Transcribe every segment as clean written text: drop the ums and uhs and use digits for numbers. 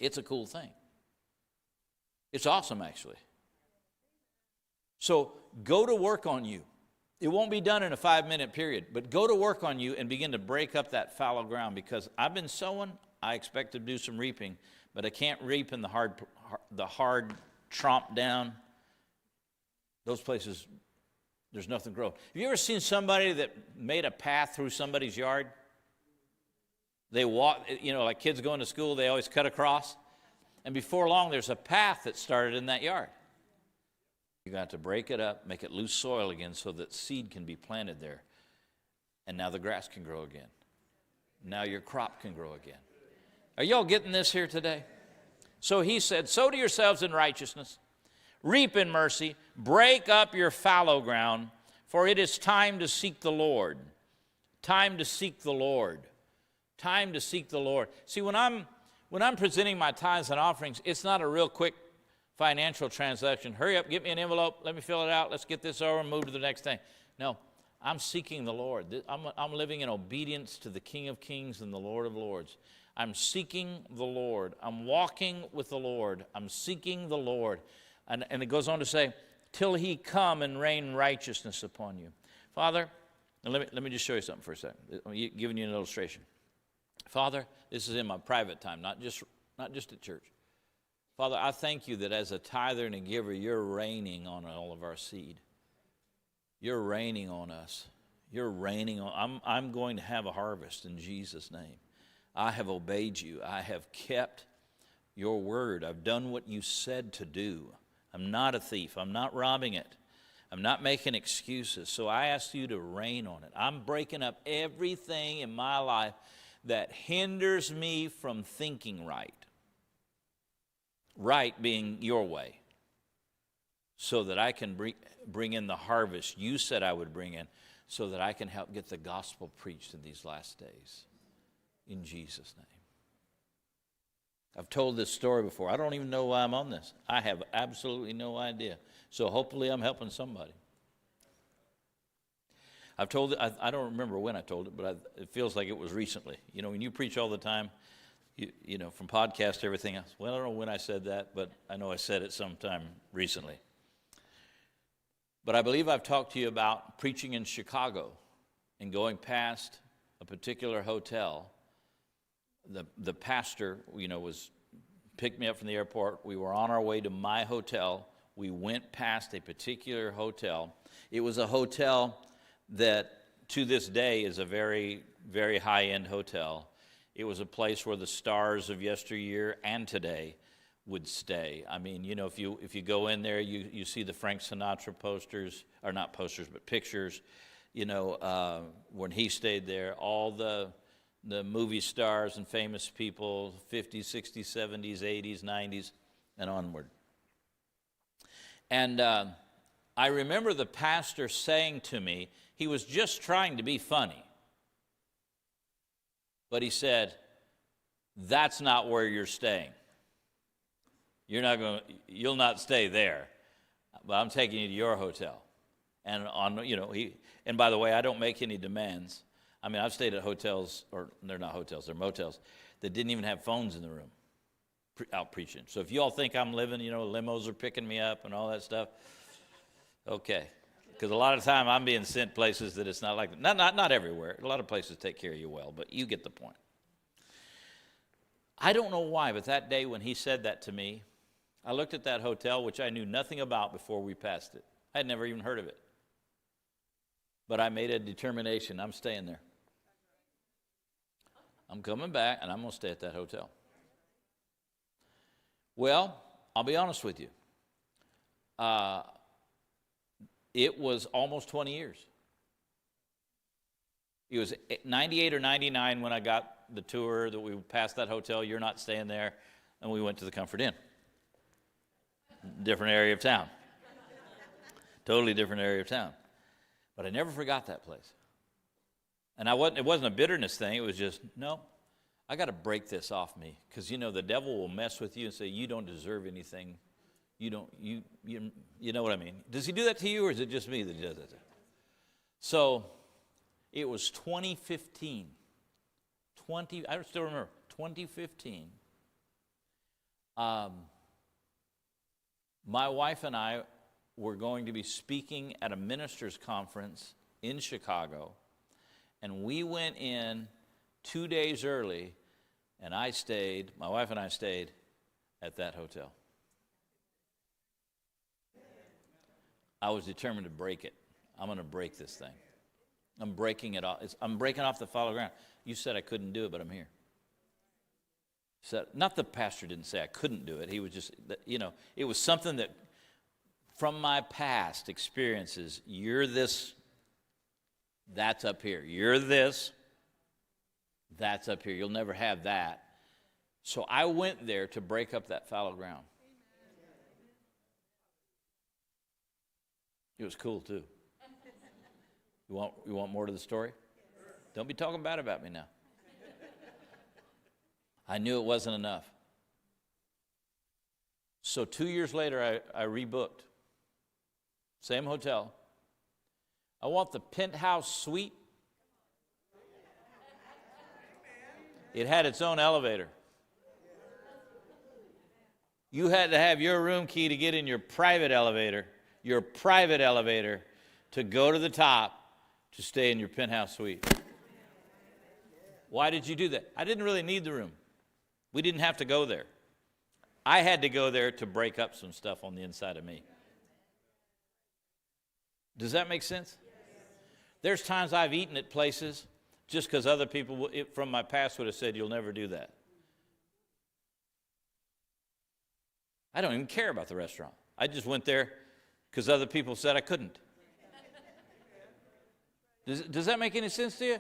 It's a cool thing. It's awesome, actually. So go to work on you. It won't be done in a 5-minute period, but go to work on you and begin to break up that fallow ground, because I've been sowing, I expect to do some reaping, but I can't reap in the hard tromp down. Those places, there's nothing growing. Have you ever seen somebody that made a path through somebody's yard? They walk, like kids going to school, they always cut across. And before long, there's a path that started in that yard. You got to break it up, make it loose soil again so that seed can be planted there. And now the grass can grow again. Now your crop can grow again. Are y'all getting this here today? So he said, sow to yourselves in righteousness, reap in mercy, break up your fallow ground, for it is time to seek the Lord. Time to seek the Lord. Time to seek the Lord. See, when I'm presenting my tithes and offerings, it's not a real quick financial transaction. Hurry up, get me an envelope, let me fill it out, let's get this over and move to the next thing. No, I'm seeking the Lord. I'm living in obedience to the King of Kings and the Lord of Lords. I'm seeking the Lord. I'm walking with the Lord. I'm seeking the Lord. And it goes on to say, till he come and rain righteousness upon you. Father, and let me just show you something for a second. I'm giving you an illustration. Father, this is in my private time, not just at church. Father, I thank you that as a tither and a giver, you're raining on all of our seed. You're raining on us. You're raining on. I'm going to have a harvest in Jesus' name. I have obeyed you. I have kept your word. I've done what you said to do. I'm not a thief. I'm not robbing it. I'm not making excuses. So I ask you to rain on it. I'm breaking up everything in my life that hinders me from thinking right. Right being your way, so that I can bring in the harvest you said I would bring in, so that I can help get the gospel preached in these last days. In Jesus' name. I've told this story before. I don't even know why I'm on this. I have absolutely no idea. So hopefully I'm helping somebody. I've told it, I don't remember when I told it, but it feels like it was recently. When you preach all the time, from podcast to everything else. Well, I don't know when I said that, but I know I said it sometime recently. But I believe I've talked to you about preaching in Chicago and going past a particular hotel. The pastor, picked me up from the airport. We were on our way to my hotel. We went past a particular hotel. It was a hotel that to this day is a very, very high-end hotel. It was a place where the stars of yesteryear and today would stay. I mean, if you go in there, you see the Frank Sinatra posters, or not posters, but pictures, when he stayed there, all the movie stars and famous people, 50s, 60s, 70s, 80s, 90s, and onward. And I remember the pastor saying to me, he was just trying to be funny. But he said, that's not where you're staying. You'll not stay there. But I'm taking you to your hotel. And and by the way, I don't make any demands. I mean, I've stayed at hotels, or they're not hotels, they're motels, that didn't even have phones in the room out preaching. So if you all think I'm living, limos are picking me up and all that stuff, okay. Because a lot of time I'm being sent places that it's not like that. Not everywhere. A lot of places take care of you well, but you get the point. I don't know why, but that day when he said that to me, I looked at that hotel, which I knew nothing about before we passed it. I had never even heard of it. But I made a determination. I'm staying there. I'm coming back, and I'm going to stay at that hotel. Well, I'll be honest with you. It was almost 20 years. It was 98 or 99 when I got the tour that we passed that hotel. You're not staying there. And we went to the Comfort Inn. Different area of town. Totally different area of town. But I never forgot that place. And it wasn't a bitterness thing. It was just, no, I got to break this off me. Because, the devil will mess with you and say, you don't deserve anything. You know what I mean? Does he do that to you, or is it just me that does it? So it was 2015. I still remember, 2015. My wife and I were going to be speaking at a ministers' conference in Chicago, and we went in 2 days early, and my wife and I stayed at that hotel. I was determined to break it. I'm going to break this thing. I'm breaking it off. I'm breaking off the fallow ground. You said I couldn't do it, but I'm here. So, not the pastor didn't say I couldn't do it. He was just, it was something that from my past experiences, you're this, that's up here. You're this, that's up here. You'll never have that. So I went there to break up that fallow ground. It was cool too. You want more to the story? Don't be talking bad about me now. I knew it wasn't enough. So 2 years later, I rebooked. Same hotel. I want the penthouse suite. It had its own elevator. You had to have your room key to get in your private elevator to go to the top to stay in your penthouse suite. Why did you do that? I didn't really need the room. We didn't have to go there. I had to go there to break up some stuff on the inside of me. Does that make sense? There's times I've eaten at places just because other people from my past would have said, you'll never do that. I don't even care about the restaurant. I just went there because other people said I couldn't. Does that make any sense to you?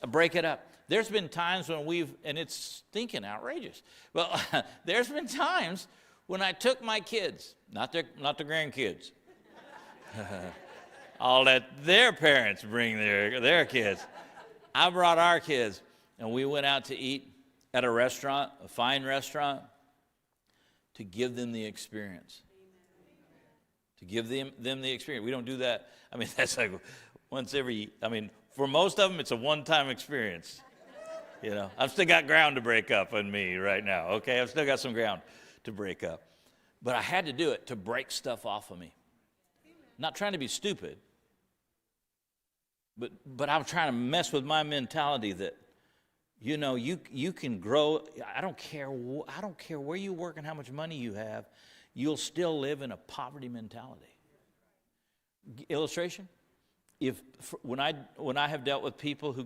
Break it up. There's been times when and it's stinking outrageous. Well, there's been times when I took my kids, not the grandkids. I'll let their parents bring their kids. I brought our kids, and we went out to eat at a restaurant, a fine restaurant, to give them the experience. To give them the experience. We don't do that. I mean, that's like for most of them, it's a one-time experience. I've still got ground to break up on me right now, okay? I've still got some ground to break up. But I had to do it to break stuff off of me. Not trying to be stupid, but I'm trying to mess with my mentality that, you can grow. I don't care where you work and how much money you have. You'll still live in a poverty mentality. Illustration? When I have dealt with people who